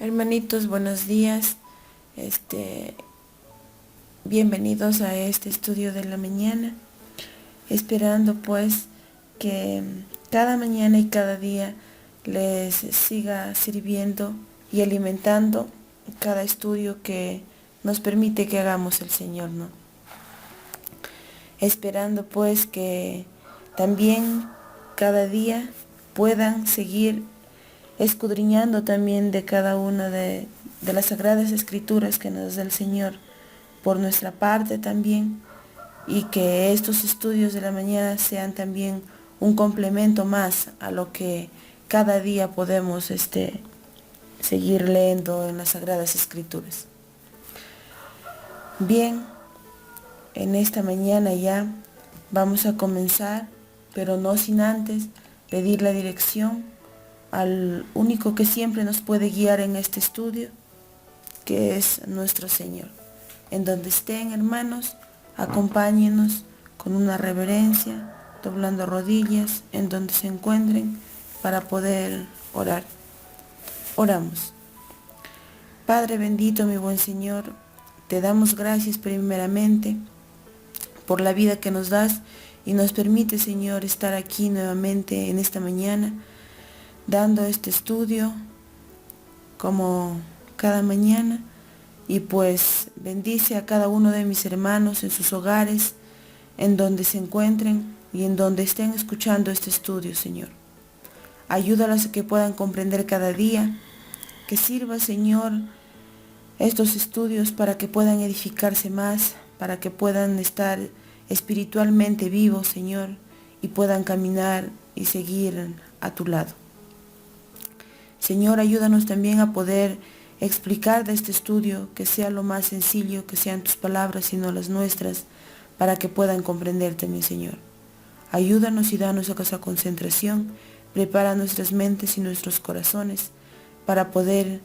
Hermanitos, buenos días. Bienvenidos a este estudio de la mañana, esperando pues que cada mañana y cada día les siga sirviendo y alimentando cada estudio que nos permite que hagamos el Señor, ¿no? Esperando pues que también cada día puedan seguir escudriñando también de cada una de las sagradas escrituras que nos da el Señor por nuestra parte también, y que estos estudios de la mañana sean también un complemento más a lo que cada día podemos seguir leyendo en las sagradas escrituras. Bien, en esta mañana ya vamos a comenzar, pero no sin antes pedir la dirección al único que siempre nos puede guiar en este estudio, que es nuestro Señor. En donde estén, hermanos, acompáñenos con una reverencia, doblando rodillas en donde se encuentren para poder orar. Oramos. Padre bendito, mi buen Señor, te damos gracias primeramente por la vida que nos das y nos permite, Señor, estar aquí nuevamente en esta mañana, dando este estudio como cada mañana. Y pues bendice a cada uno de mis hermanos en sus hogares, en donde se encuentren y en donde estén escuchando este estudio, Señor. Ayúdalos a que puedan comprender cada día, que sirva, Señor, estos estudios para que puedan edificarse más, para que puedan estar espiritualmente vivos, Señor, y puedan caminar y seguir a tu lado. Señor, ayúdanos también a poder explicar de este estudio, que sea lo más sencillo, que sean tus palabras y no las nuestras, para que puedan comprenderte, mi Señor. Ayúdanos y danos esa concentración, prepara nuestras mentes y nuestros corazones para poder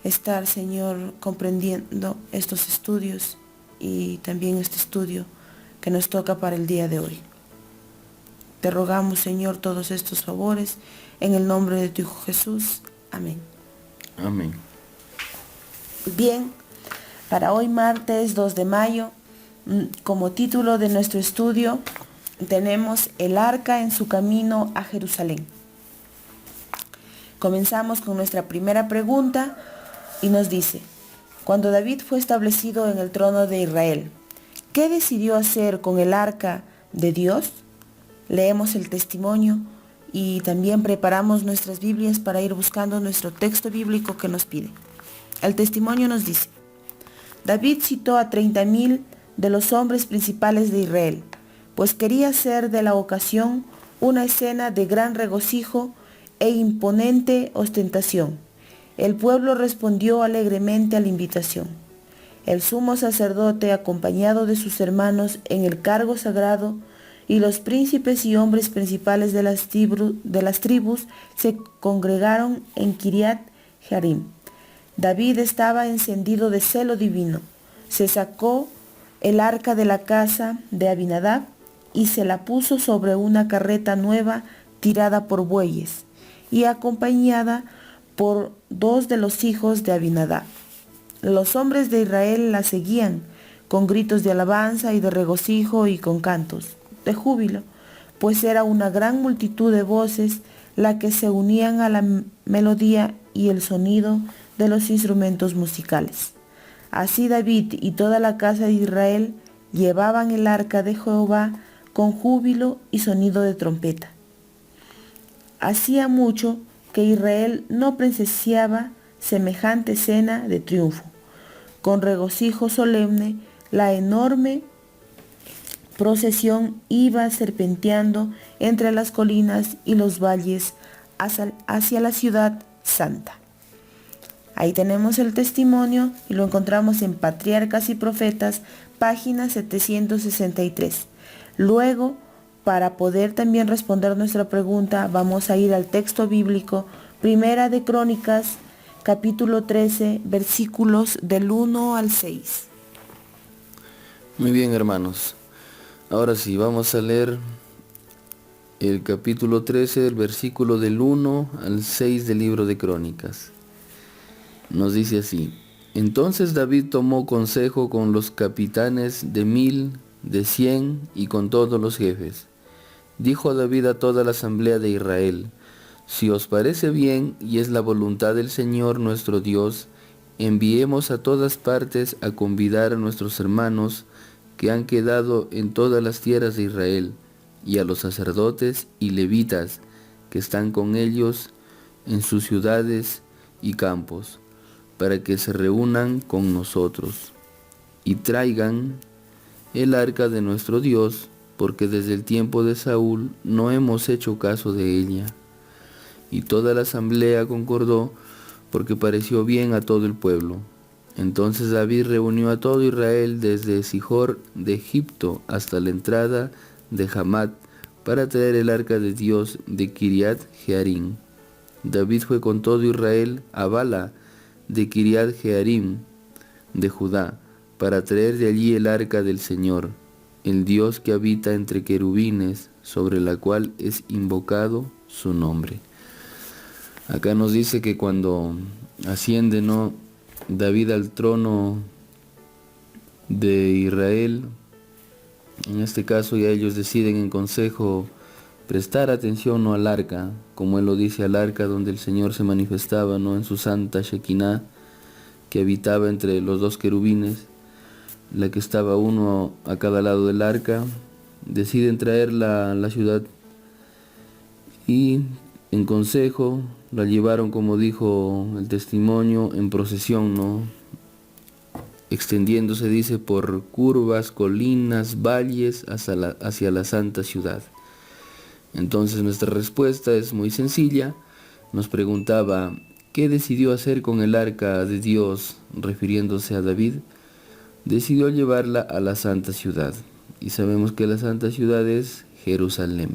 estar, Señor, comprendiendo estos estudios y también este estudio que nos toca para el día de hoy. Te rogamos, Señor, todos estos favores en el nombre de tu Hijo Jesús. Amén. Amén. Bien, para hoy martes 2 de mayo, como título de nuestro estudio, tenemos el arca en su camino a Jerusalén. Comenzamos con nuestra primera pregunta y nos dice: cuando David fue establecido en el trono de Israel, ¿qué decidió hacer con el arca de Dios? Leemos el testimonio y también preparamos nuestras Biblias para ir buscando nuestro texto bíblico que nos pide. El testimonio nos dice: David citó a 30,000 de los hombres principales de Israel, pues quería hacer de la ocasión una escena de gran regocijo e imponente ostentación. El pueblo respondió alegremente a la invitación. El sumo sacerdote, acompañado de sus hermanos en el cargo sagrado, y los príncipes y hombres principales de las tribus se congregaron en Kiriat Jearim. David estaba encendido de celo divino. Se sacó el arca de la casa de Abinadab y se la puso sobre una carreta nueva tirada por bueyes y acompañada por 2 de los hijos de Abinadab. Los hombres de Israel la seguían con gritos de alabanza y de regocijo y con cantos de júbilo, pues era una gran multitud de voces la que se unían a la melodía y el sonido de los instrumentos musicales. Así David y toda la casa de Israel llevaban el arca de Jehová con júbilo y sonido de trompeta. Hacía mucho que Israel no presenciaba semejante escena de triunfo. Con regocijo solemne, la enorme procesión iba serpenteando entre las colinas y los valles hacia la ciudad santa. Ahí tenemos el testimonio y lo encontramos en Patriarcas y Profetas, página 763. Luego, para poder también responder nuestra pregunta, vamos a ir al texto bíblico, Primera de Crónicas, capítulo 13, versículos del 1 al 6. Muy bien, hermanos. Ahora sí, vamos a leer el capítulo 13, el versículo del 1 al 6 del libro de Crónicas. Nos dice así: entonces David tomó consejo con los capitanes de 1000, de 100 y con todos los jefes. Dijo David a toda la asamblea de Israel: si os parece bien y es la voluntad del Señor nuestro Dios, enviemos a todas partes a convidar a nuestros hermanos que han quedado en todas las tierras de Israel, y a los sacerdotes y levitas que están con ellos en sus ciudades y campos, para que se reúnan con nosotros y traigan el arca de nuestro Dios, porque desde el tiempo de Saúl no hemos hecho caso de ella. Y toda la asamblea concordó, porque pareció bien a todo el pueblo. Entonces David reunió a todo Israel desde Sijor de Egipto hasta la entrada de Hamat, para traer el arca de Dios de Kiriat Jearim. David fue con todo Israel a Bala de Kiriat Jearim de Judá, para traer de allí el arca del Señor, el Dios que habita entre querubines, sobre la cual es invocado su nombre. Acá nos dice que cuando asciende, ¿no?, David al trono de Israel, en este caso ya ellos deciden en consejo prestar atención, ¿no?, al arca, como él lo dice, al arca donde el Señor se manifestaba, ¿no?, en su santa Shekinah, que habitaba entre los dos querubines, la que estaba uno a cada lado del arca. Deciden traerla a la ciudad y en consejo la llevaron, como dijo el testimonio, en procesión, ¿no?, extendiéndose, dice, por curvas, colinas, valles hacia la santa ciudad. Entonces nuestra respuesta es muy sencilla. Nos preguntaba: ¿qué decidió hacer con el arca de Dios? Refiriéndose a David. Decidió llevarla a la santa ciudad, y sabemos que la santa ciudad es Jerusalén.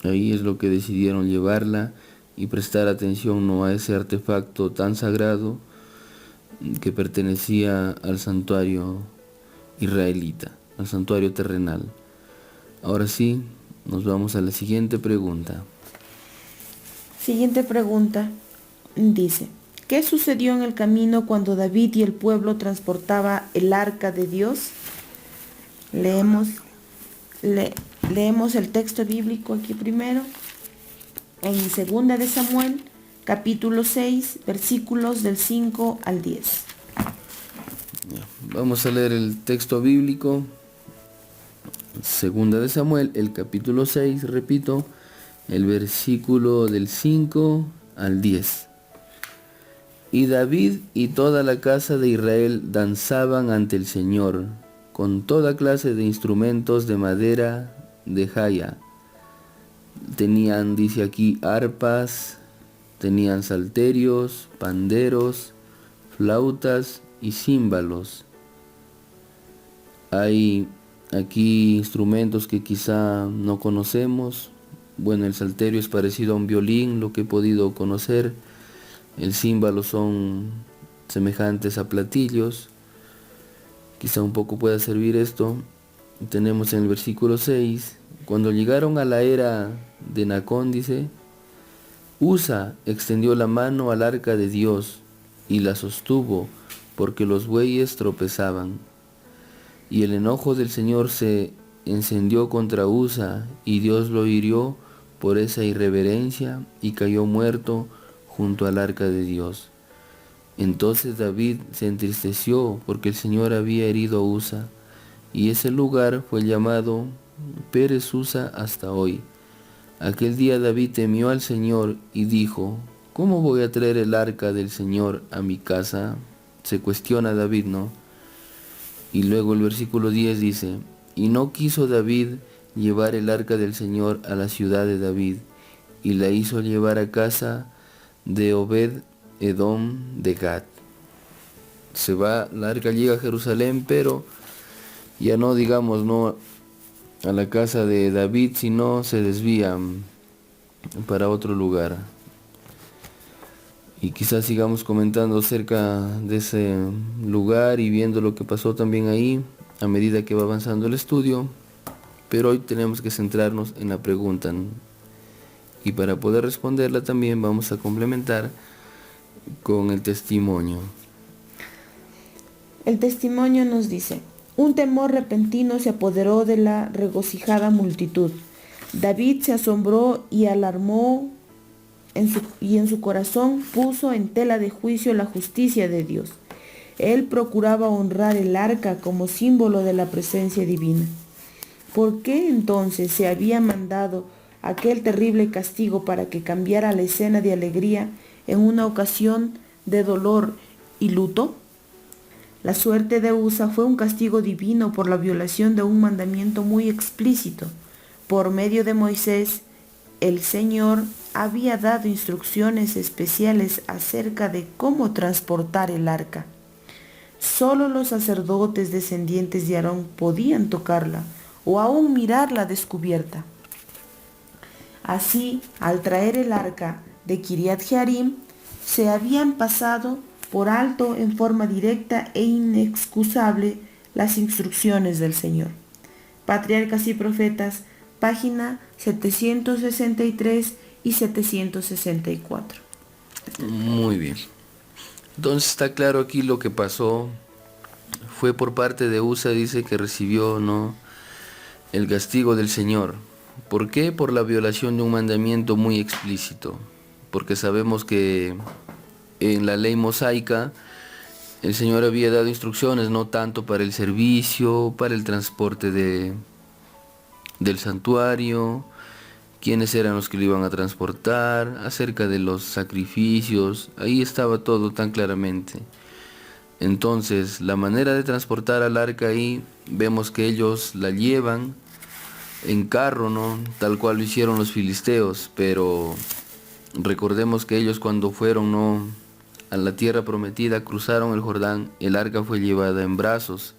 Ahí es lo que decidieron llevarla y prestar atención, ¿no?, a ese artefacto tan sagrado que pertenecía al santuario israelita, al santuario terrenal. Ahora sí, nos vamos a la siguiente pregunta. Siguiente pregunta dice: ¿qué sucedió en el camino cuando David y el pueblo transportaba el arca de Dios? Leemos el texto bíblico aquí primero, en 2 de Samuel, capítulo 6, versículos del 5 al 10. Vamos a leer el texto bíblico. 2 de Samuel, el capítulo 6, repito, el versículo del 5 al 10. Y David y toda la casa de Israel danzaban ante el Señor, con toda clase de instrumentos de madera de jaya. Tenían, dice aquí, arpas, tenían salterios, panderos, flautas y címbalos. Hay aquí instrumentos que quizá no conocemos. Bueno, el salterio es parecido a un violín, lo que he podido conocer. El címbalo son semejantes a platillos. Quizá un poco pueda servir esto. Tenemos en el versículo 6, cuando llegaron a la era de Nacón, dice: Usa extendió la mano al arca de Dios y la sostuvo, porque los bueyes tropezaban. Y el enojo del Señor se encendió contra Usa, y Dios lo hirió por esa irreverencia, y cayó muerto junto al arca de Dios. Entonces David se entristeció porque el Señor había herido a Usa, y ese lugar fue llamado Pérez Usa hasta hoy. Aquel día David temió al Señor y dijo: ¿cómo voy a traer el arca del Señor a mi casa? Se cuestiona David, ¿no? Y luego el versículo 10 dice: y no quiso David llevar el arca del Señor a la ciudad de David, y la hizo llevar a casa de Obed Edom de Gat. Se va, la arca llega a Jerusalén, pero ya no, digamos, no a la casa de David, sino se desvía para otro lugar. Y quizás sigamos comentando acerca de ese lugar y viendo lo que pasó también ahí a medida que va avanzando el estudio, pero hoy tenemos que centrarnos en la pregunta, ¿no? Y para poder responderla también vamos a complementar con el testimonio. El testimonio nos dice: un temor repentino se apoderó de la regocijada multitud. David se asombró y alarmó y en su corazón puso en tela de juicio la justicia de Dios. Él procuraba honrar el arca como símbolo de la presencia divina. ¿Por qué entonces se había mandado aquel terrible castigo para que cambiara la escena de alegría en una ocasión de dolor y luto? La suerte de Usa fue un castigo divino por la violación de un mandamiento muy explícito. Por medio de Moisés, el Señor había dado instrucciones especiales acerca de cómo transportar el arca. Solo los sacerdotes descendientes de Aarón podían tocarla o aún mirarla descubierta. Así, al traer el arca de Kiriat Jearim, se habían pasado por alto en forma directa e inexcusable las instrucciones del Señor. Patriarcas y Profetas, página 763 y 764. Muy bien. Entonces está claro aquí lo que pasó. Fue por parte de Usa, dice que recibió, ¿no?, el castigo del Señor. ¿Por qué? Por la violación de un mandamiento muy explícito. Porque sabemos que en la ley mosaica el Señor había dado instrucciones, no tanto para el servicio, para el transporte del santuario, quiénes eran los que lo iban a transportar, acerca de los sacrificios. Ahí estaba todo tan claramente. Entonces, la manera de transportar al arca, ahí vemos que ellos la llevan en carro, ¿no?, tal cual lo hicieron los filisteos, pero recordemos que ellos cuando fueron, ¿no?, a la tierra prometida, cruzaron el Jordán, el arca fue llevada en brazos,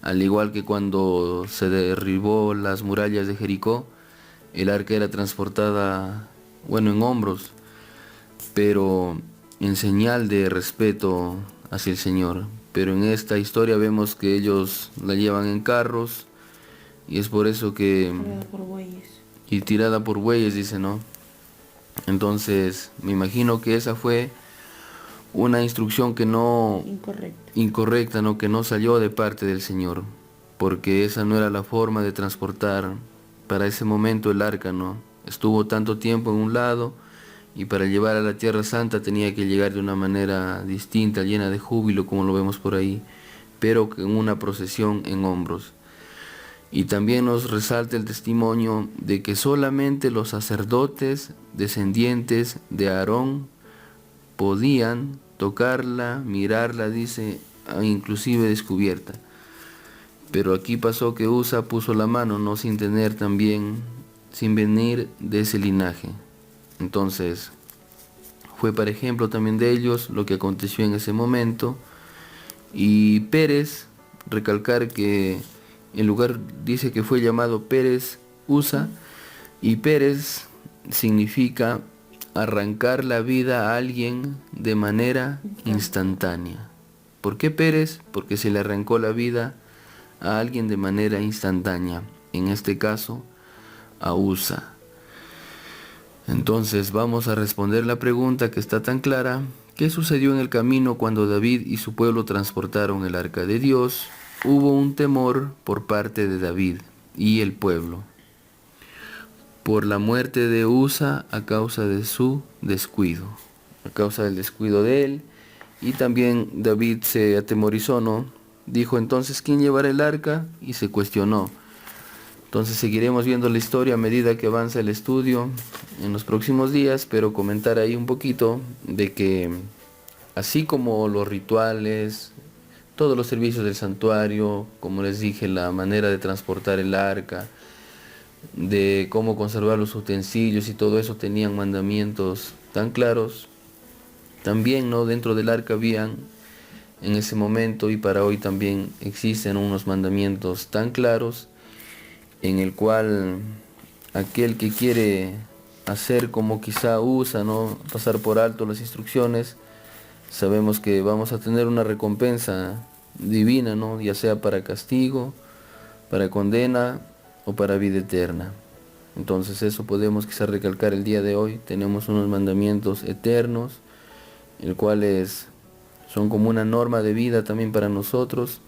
al igual que cuando se derribó las murallas de Jericó, el arca era transportada, en hombros, pero en señal de respeto hacia el Señor. Pero en esta historia vemos que ellos la llevan en carros, y es por eso que... Tirada por bueyes. Y tirada por bueyes, dice, ¿no? Entonces, me imagino que esa fue una instrucción que no... incorrecta, ¿no?, que no salió de parte del Señor, porque esa no era la forma de transportar para ese momento el arca, ¿no? Estuvo tanto tiempo en un lado, y para llevar a la Tierra Santa tenía que llegar de una manera distinta, llena de júbilo, como lo vemos por ahí, pero en una procesión en hombros. Y también nos resalta el testimonio de que solamente los sacerdotes descendientes de Aarón podían tocarla, mirarla, dice, inclusive descubierta. Pero aquí pasó que Usa puso la mano, no sin tener también, sin venir de ese linaje. Entonces, fue para ejemplo también de ellos lo que aconteció en ese momento. Y Pérez, recalcar que el lugar dice que fue llamado Pérez Usa, y Pérez significa arrancar la vida a alguien de manera instantánea. ¿Por qué Pérez? Porque se le arrancó la vida a alguien de manera instantánea, en este caso a Usa. Entonces vamos a responder la pregunta que está tan clara: ¿qué sucedió en el camino cuando David y su pueblo transportaron el arca de Dios? Hubo un temor por parte de David y el pueblo por la muerte de Usa a causa de su descuido, a causa del descuido de él. Y también David se atemorizó, ¿no? Dijo entonces, ¿quién llevará el arca? Y se cuestionó. Entonces seguiremos viendo la historia a medida que avanza el estudio en los próximos días, pero comentar ahí un poquito de que así como los rituales, todos los servicios del santuario, como les dije, la manera de transportar el arca, de cómo conservar los utensilios y todo eso tenían mandamientos tan claros, también, ¿no?, dentro del arca habían en ese momento y para hoy también existen unos mandamientos tan claros en el cual aquel que quiere hacer como quizá Usa, ¿no?, pasar por alto las instrucciones, sabemos que vamos a tener una recompensa divina, ¿no?, ya sea para castigo, para condena o para vida eterna. Entonces eso podemos quizá recalcar el día de hoy. Tenemos unos mandamientos eternos el cual son como una norma de vida también para nosotros,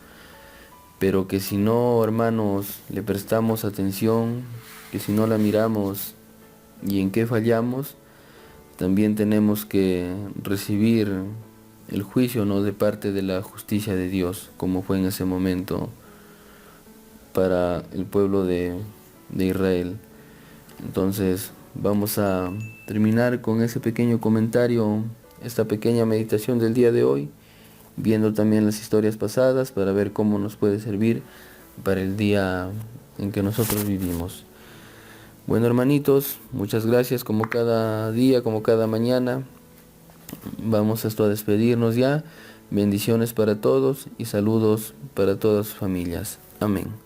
pero que si no, hermanos, le prestamos atención, que si no la miramos y en qué fallamos, también tenemos que recibir el juicio, ¿no?, de parte de la justicia de Dios, como fue en ese momento para el pueblo de Israel. Entonces vamos a terminar con ese pequeño comentario, esta pequeña meditación del día de hoy, viendo también las historias pasadas para ver cómo nos puede servir para el día en que nosotros vivimos. Bueno, hermanitos, muchas gracias como cada día, como cada mañana. Vamos a despedirnos ya. Bendiciones para todos y saludos para todas sus familias. Amén.